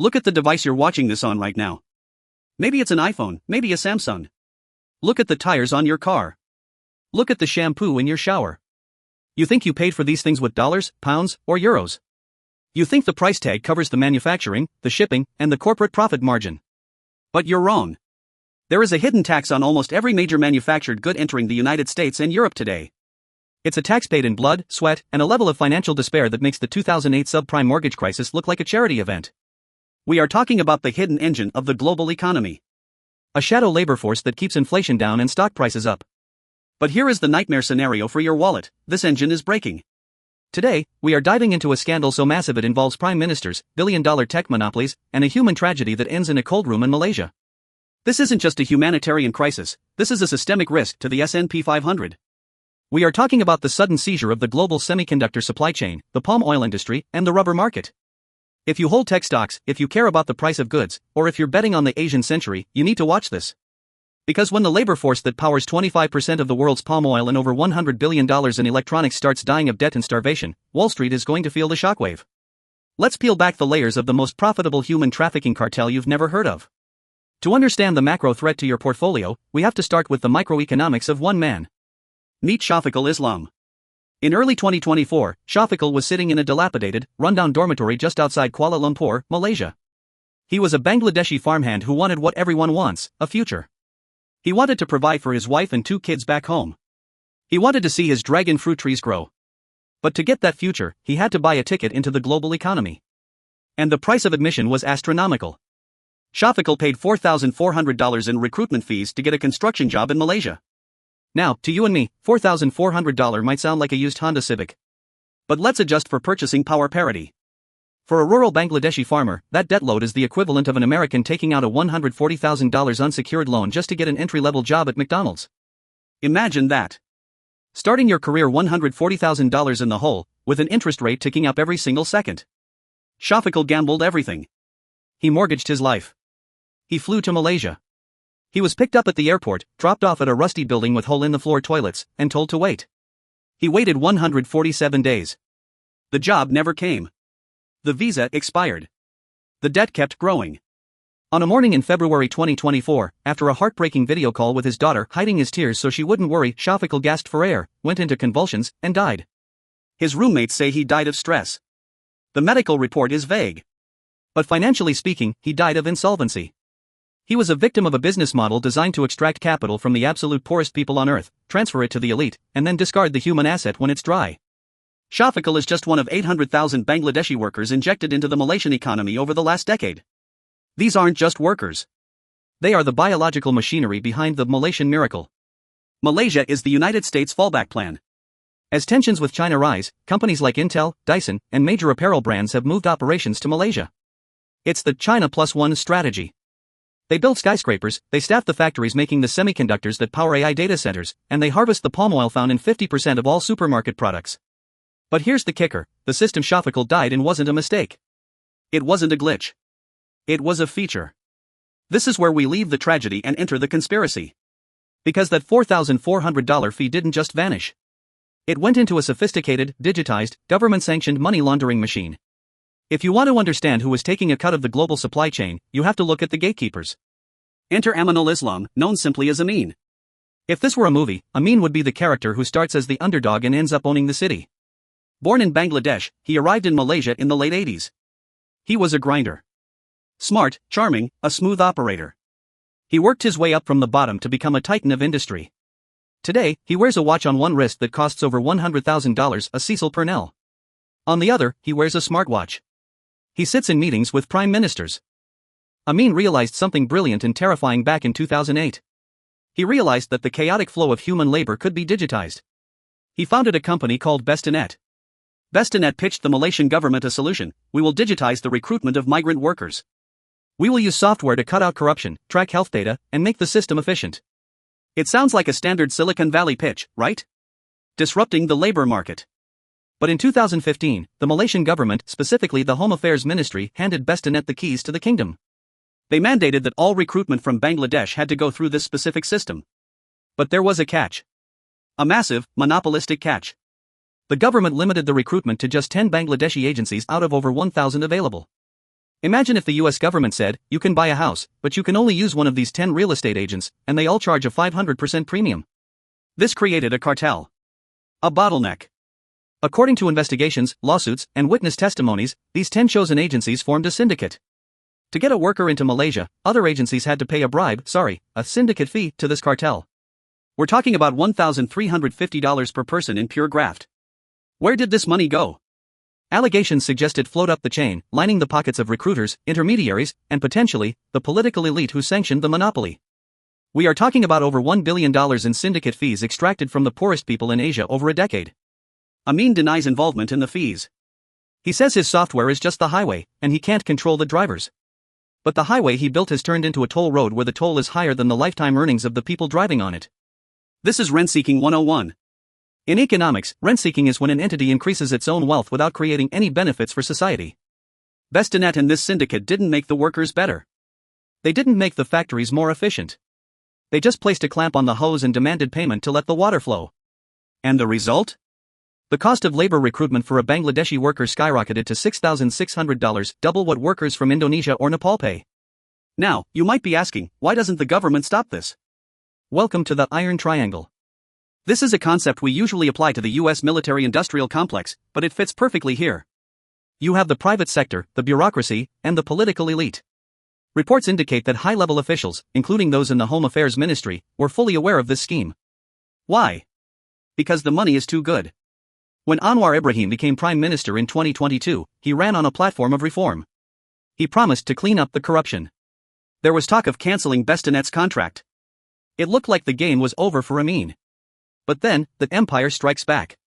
Look at the device you're watching this on right now. Maybe it's an iPhone, maybe a Samsung. Look at the tires on your car. Look at the shampoo in your shower. You think you paid for these things with dollars, pounds, or euros? You think the price tag covers the manufacturing, the shipping, and the corporate profit margin. But you're wrong. There is a hidden tax on almost every major manufactured good entering the United States and Europe today. It's a tax paid in blood, sweat, and a level of financial despair that makes the 2008 subprime mortgage crisis look like a charity event. We are talking about the hidden engine of the global economy. A shadow labor force that keeps inflation down and stock prices up. But here is the nightmare scenario for your wallet: this engine is breaking. Today, we are diving into a scandal so massive it involves prime ministers, billion-dollar tech monopolies, and a human tragedy that ends in a cold room in Malaysia. This isn't just a humanitarian crisis, this is a systemic risk to the S&P 500. We are talking about the sudden seizure of the global semiconductor supply chain, the palm oil industry, and the rubber market. If you hold tech stocks, if you care about the price of goods, or if you're betting on the Asian century, you need to watch this. Because when the labor force that powers 25% of the world's palm oil and over $100 billion in electronics starts dying of debt and starvation, Wall Street is going to feel the shockwave. Let's peel back the layers of the most profitable human trafficking cartel you've never heard of. To understand the macro threat to your portfolio, we have to start with the microeconomics of one man. Meet Shofiqul Islam. In early 2024, Shofiqul was sitting in a dilapidated, rundown dormitory just outside Kuala Lumpur, Malaysia. He was a Bangladeshi farmhand who wanted what everyone wants: a future. He wanted to provide for his wife and 2 kids back home. He wanted to see his dragon fruit trees grow. But to get that future, he had to buy a ticket into the global economy. And the price of admission was astronomical. Shofiqul paid $4,400 in recruitment fees to get a construction job in Malaysia. Now, to you and me, $4,400 might sound like a used Honda Civic. But let's adjust for purchasing power parity. For a rural Bangladeshi farmer, that debt load is the equivalent of an American taking out a $140,000 unsecured loan just to get an entry-level job at McDonald's. Imagine that. Starting your career $140,000 in the hole, with an interest rate ticking up every single second. Shofiqul gambled everything. He mortgaged his life. He flew to Malaysia. He was picked up at the airport, dropped off at a rusty building with hole-in-the-floor toilets, and told to wait. He waited 147 days. The job never came. The visa expired. The debt kept growing. On a morning in February 2024, after a heartbreaking video call with his daughter hiding his tears so she wouldn't worry, Shofiqul gasped for air, went into convulsions, and died. His roommates say he died of stress. The medical report is vague. But financially speaking, he died of insolvency. He was a victim of a business model designed to extract capital from the absolute poorest people on earth, transfer it to the elite, and then discard the human asset when it's dry. Shofiqul is just one of 800,000 Bangladeshi workers injected into the Malaysian economy over the last decade. These aren't just workers. They are the biological machinery behind the Malaysian miracle. Malaysia is the United States fallback plan. As tensions with China rise, companies like Intel, Dyson, and major apparel brands have moved operations to Malaysia. It's the China plus one strategy. They build skyscrapers, they staff the factories making the semiconductors that power AI data centers, and they harvest the palm oil found in 50% of all supermarket products. But here's the kicker: the system Shofiqul died in wasn't a mistake. It wasn't a glitch. It was a feature. This is where we leave the tragedy and enter the conspiracy. Because that $4,400 fee didn't just vanish. It went into a sophisticated, digitized, government-sanctioned money laundering machine. If you want to understand who was taking a cut of the global supply chain, you have to look at the gatekeepers. Enter Aminul Islam, known simply as Amin. If this were a movie, Amin would be the character who starts as the underdog and ends up owning the city. Born in Bangladesh, he arrived in Malaysia in the late 80s. He was a grinder. Smart, charming, a smooth operator. He worked his way up from the bottom to become a titan of industry. Today, he wears a watch on one wrist that costs over $100,000, a Cecil Purnell. On the other, he wears a smartwatch. He sits in meetings with prime ministers. Amin realized something brilliant and terrifying back in 2008. He realized that the chaotic flow of human labor could be digitized. He founded a company called Bestanet. Bestanet pitched the Malaysian government a solution: we will digitize the recruitment of migrant workers. We will use software to cut out corruption, track health data, and make the system efficient. It sounds like a standard Silicon Valley pitch, right? Disrupting the labor market. But in 2015, the Malaysian government, specifically the Home Affairs Ministry, handed Bestanet the keys to the kingdom. They mandated that all recruitment from Bangladesh had to go through this specific system. But there was a catch. A massive, monopolistic catch. The government limited the recruitment to just 10 Bangladeshi agencies out of over 1,000 available. Imagine if the US government said, you can buy a house, but you can only use one of these 10 real estate agents, and they all charge a 500% premium. This created a cartel. A bottleneck. According to investigations, lawsuits, and witness testimonies, these 10 chosen agencies formed a syndicate. To get a worker into Malaysia, other agencies had to pay a syndicate fee to this cartel. We're talking about $1,350 per person in pure graft. Where did this money go? Allegations suggest it flowed up the chain, lining the pockets of recruiters, intermediaries, and potentially, the political elite who sanctioned the monopoly. We are talking about over $1 billion in syndicate fees extracted from the poorest people in Asia over a decade. Amin denies involvement in the fees. He says his software is just the highway, and he can't control the drivers. But the highway he built has turned into a toll road where the toll is higher than the lifetime earnings of the people driving on it. This is rent-seeking 101. In economics, rent-seeking is when an entity increases its own wealth without creating any benefits for society. Bestanet and this syndicate didn't make the workers better. They didn't make the factories more efficient. They just placed a clamp on the hose and demanded payment to let the water flow. And the result? The cost of labor recruitment for a Bangladeshi worker skyrocketed to $6,600, double what workers from Indonesia or Nepal pay. Now, you might be asking, why doesn't the government stop this? Welcome to the Iron Triangle. This is a concept we usually apply to the US military-industrial complex, but it fits perfectly here. You have the private sector, the bureaucracy, and the political elite. Reports indicate that high-level officials, including those in the Home Affairs Ministry, were fully aware of this scheme. Why? Because the money is too good. When Anwar Ibrahim became Prime Minister in 2022, he ran on a platform of reform. He promised to clean up the corruption. There was talk of cancelling Bestanet's contract. It looked like the game was over for Amin. But then, the empire strikes back.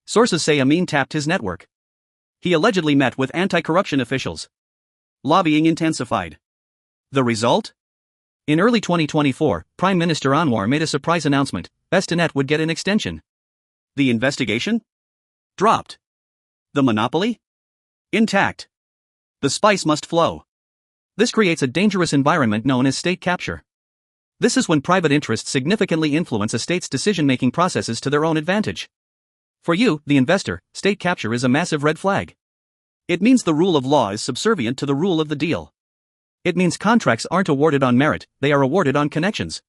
Sources say Amin tapped his network. He allegedly met with anti-corruption officials. Lobbying intensified. The result? In early 2024, Prime Minister Anwar made a surprise announcement: Bestanet would get an extension. The investigation? Dropped. The monopoly? Intact. The spice must flow. This creates a dangerous environment known as state capture. This is when private interests significantly influence a state's decision-making processes to their own advantage. For you, the investor, state capture is a massive red flag. It means the rule of law is subservient to the rule of the deal. It means contracts aren't awarded on merit, they are awarded on connections.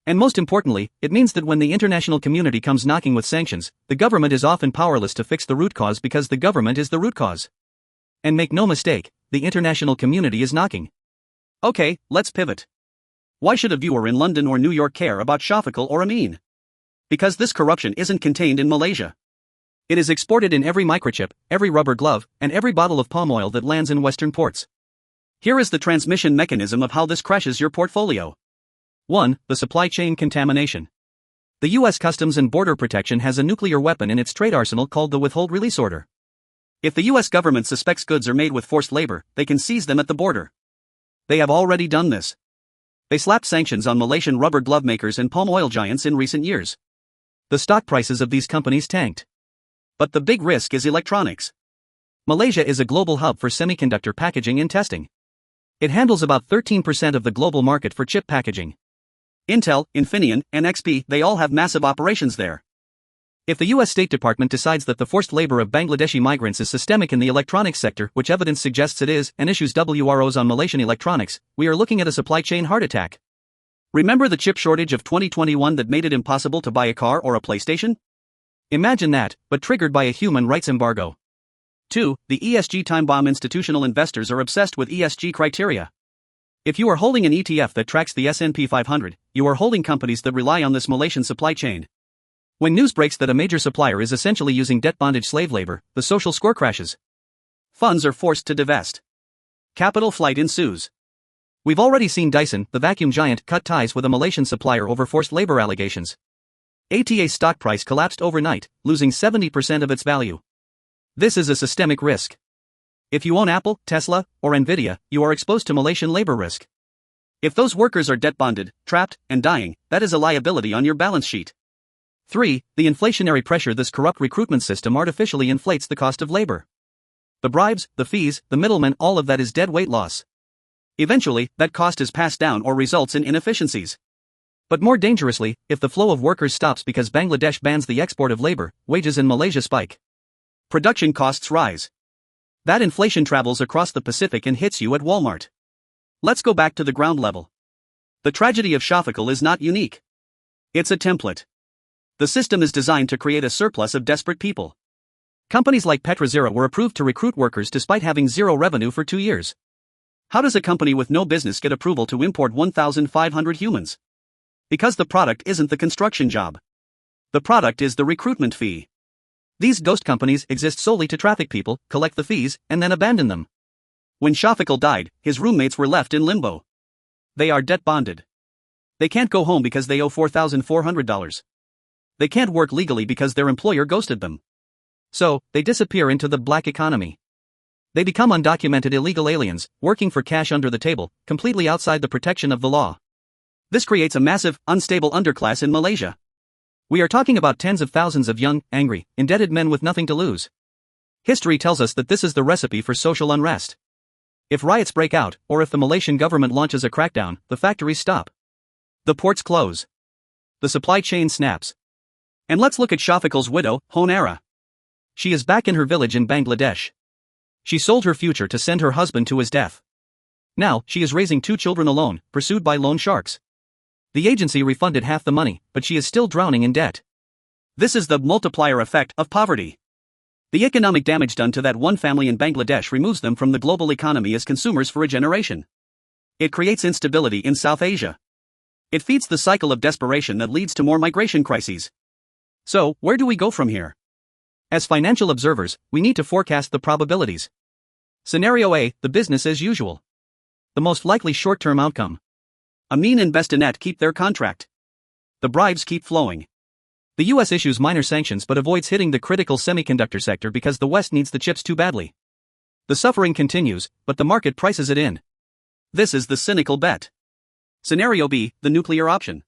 And most importantly, it means that when the international community comes knocking with sanctions, the government is often powerless to fix the root cause because the government is the root cause. And make no mistake, the international community is knocking. Okay, let's pivot. Why should a viewer in London or New York care about Shofiqul or Amin? Because this corruption isn't contained in Malaysia. It is exported in every microchip, every rubber glove, and every bottle of palm oil that lands in Western ports. Here is the transmission mechanism of how this crashes your portfolio. 1. The supply chain contamination. The US Customs and Border Protection has a nuclear weapon in its trade arsenal called the Withhold Release Order. If the US government suspects goods are made with forced labor, they can seize them at the border. They have already done this. They slapped sanctions on Malaysian rubber glove makers and palm oil giants in recent years. The stock prices of these companies tanked. But the big risk is electronics. Malaysia is a global hub for semiconductor packaging and testing. It handles about 13% of the global market for chip packaging. Intel, Infineon, and XP, they all have massive operations there. If the US State Department decides that the forced labor of Bangladeshi migrants is systemic in the electronics sector, which evidence suggests it is, and issues WROs on Malaysian electronics, we are looking at a supply chain heart attack. Remember the chip shortage of 2021 that made it impossible to buy a car or a PlayStation? Imagine that, but triggered by a human rights embargo. 2. The ESG time bomb. Institutional investors are obsessed with ESG criteria. If you are holding an ETF that tracks the S&P 500, you are holding companies that rely on this Malaysian supply chain. When news breaks that a major supplier is essentially using debt bondage slave labor, the social score crashes. Funds are forced to divest. Capital flight ensues. We've already seen Dyson, the vacuum giant, cut ties with a Malaysian supplier over forced labor allegations. ATA's stock price collapsed overnight, losing 70% of its value. This is a systemic risk. If you own Apple, Tesla, or Nvidia, you are exposed to Malaysian labor risk. If those workers are debt bonded, trapped, and dying, that is a liability on your balance sheet. 3. The inflationary pressure. This corrupt recruitment system artificially inflates the cost of labor. The bribes, the fees, the middlemen, all of that is dead weight loss. Eventually, that cost is passed down or results in inefficiencies. But more dangerously, if the flow of workers stops because Bangladesh bans the export of labor, wages in Malaysia spike. Production costs rise. That inflation travels across the Pacific and hits you at Walmart. Let's go back to the ground level. The tragedy of Shofiqul is not unique. It's a template. The system is designed to create a surplus of desperate people. Companies like Petrazera were approved to recruit workers despite having zero revenue for 2 years. How does a company with no business get approval to import 1,500 humans? Because the product isn't the construction job. The product is the recruitment fee. These ghost companies exist solely to traffic people, collect the fees, and then abandon them. When Shofiqul died, his roommates were left in limbo. They are debt bonded. They can't go home because they owe $4,400. They can't work legally because their employer ghosted them. So, they disappear into the black economy. They become undocumented illegal aliens, working for cash under the table, completely outside the protection of the law. This creates a massive, unstable underclass in Malaysia. We are talking about tens of thousands of young, angry, indebted men with nothing to lose. History tells us that this is the recipe for social unrest. If riots break out, or if the Malaysian government launches a crackdown, the factories stop. The ports close. The supply chain snaps. And let's look at Shofiqul's widow, Honara. She is back in her village in Bangladesh. She sold her future to send her husband to his death. Now, she is raising 2 children alone, pursued by loan sharks. The agency refunded half the money, but she is still drowning in debt. This is the multiplier effect of poverty. The economic damage done to that one family in Bangladesh removes them from the global economy as consumers for a generation. It creates instability in South Asia. It feeds the cycle of desperation that leads to more migration crises. So, where do we go from here? As financial observers, we need to forecast the probabilities. Scenario A, the business as usual. The most likely short-term outcome. Amin and Bestanet keep their contract. The bribes keep flowing. The US issues minor sanctions but avoids hitting the critical semiconductor sector because the West needs the chips too badly. The suffering continues, but the market prices it in. This is the cynical bet. Scenario B, the nuclear option.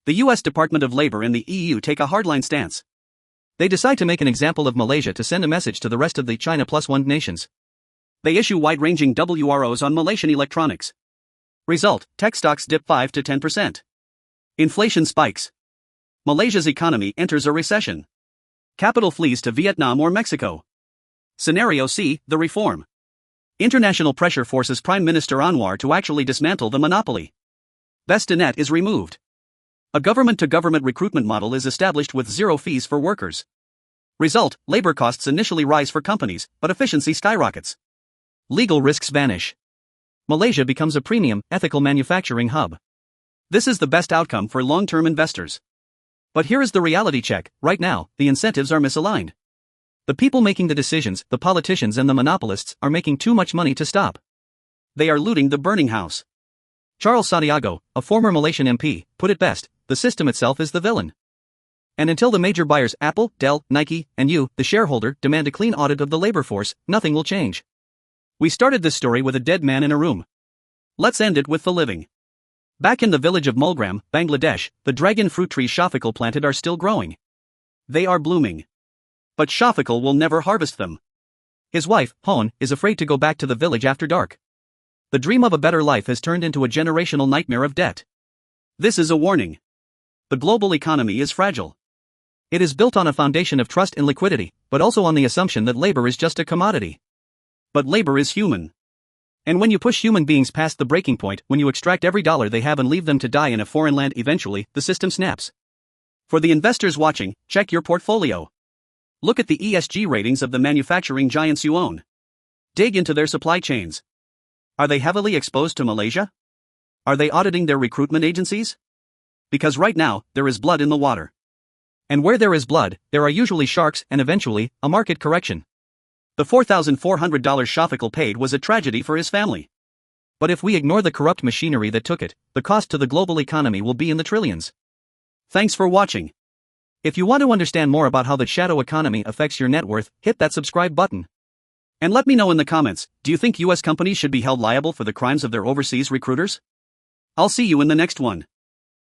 The US Department of Labor and the EU take a hardline stance. They decide to make an example of Malaysia to send a message to the rest of the China Plus One nations. They issue wide-ranging WROs on Malaysian electronics. Result, tech stocks dip 5 to 10%. Inflation spikes. Malaysia's economy enters a recession. Capital flees to Vietnam or Mexico. Scenario C, the reform. International pressure forces Prime Minister Anwar to actually dismantle the monopoly. Bestanet is removed. A government-to-government recruitment model is established with zero fees for workers. Result, labor costs initially rise for companies, but efficiency skyrockets. Legal risks vanish. Malaysia becomes a premium, ethical manufacturing hub. This is the best outcome for long-term investors. But here is the reality check. Right now, the incentives are misaligned. The people making the decisions, the politicians and the monopolists, are making too much money to stop. They are looting the burning house. Charles Santiago, a former Malaysian MP, put it best: the system itself is the villain. And until the major buyers Apple, Dell, Nike, and you, the shareholder, demand a clean audit of the labor force, nothing will change. We started this story with a dead man in a room. Let's end it with the living. Back in the village of Mulgram, Bangladesh, the dragon fruit trees Shofiqul planted are still growing. They are blooming. But Shofiqul will never harvest them. His wife, Hon, is afraid to go back to the village after dark. The dream of a better life has turned into a generational nightmare of debt. This is a warning. The global economy is fragile. It is built on a foundation of trust and liquidity, but also on the assumption that labor is just a commodity. But labor is human. And when you push human beings past the breaking point, when you extract every dollar they have and leave them to die in a foreign land, eventually, the system snaps. For the investors watching, check your portfolio. Look at the ESG ratings of the manufacturing giants you own. Dig into their supply chains. Are they heavily exposed to Malaysia? Are they auditing their recruitment agencies? Because right now, there is blood in the water. And where there is blood, there are usually sharks and eventually, a market correction. The $4,400 Shofiqul paid was a tragedy for his family. But if we ignore the corrupt machinery that took it, the cost to the global economy will be in the trillions. Thanks for watching. If you want to understand more about how the shadow economy affects your net worth, hit that subscribe button. And let me know in the comments, do you think US companies should be held liable for the crimes of their overseas recruiters? I'll see you in the next one.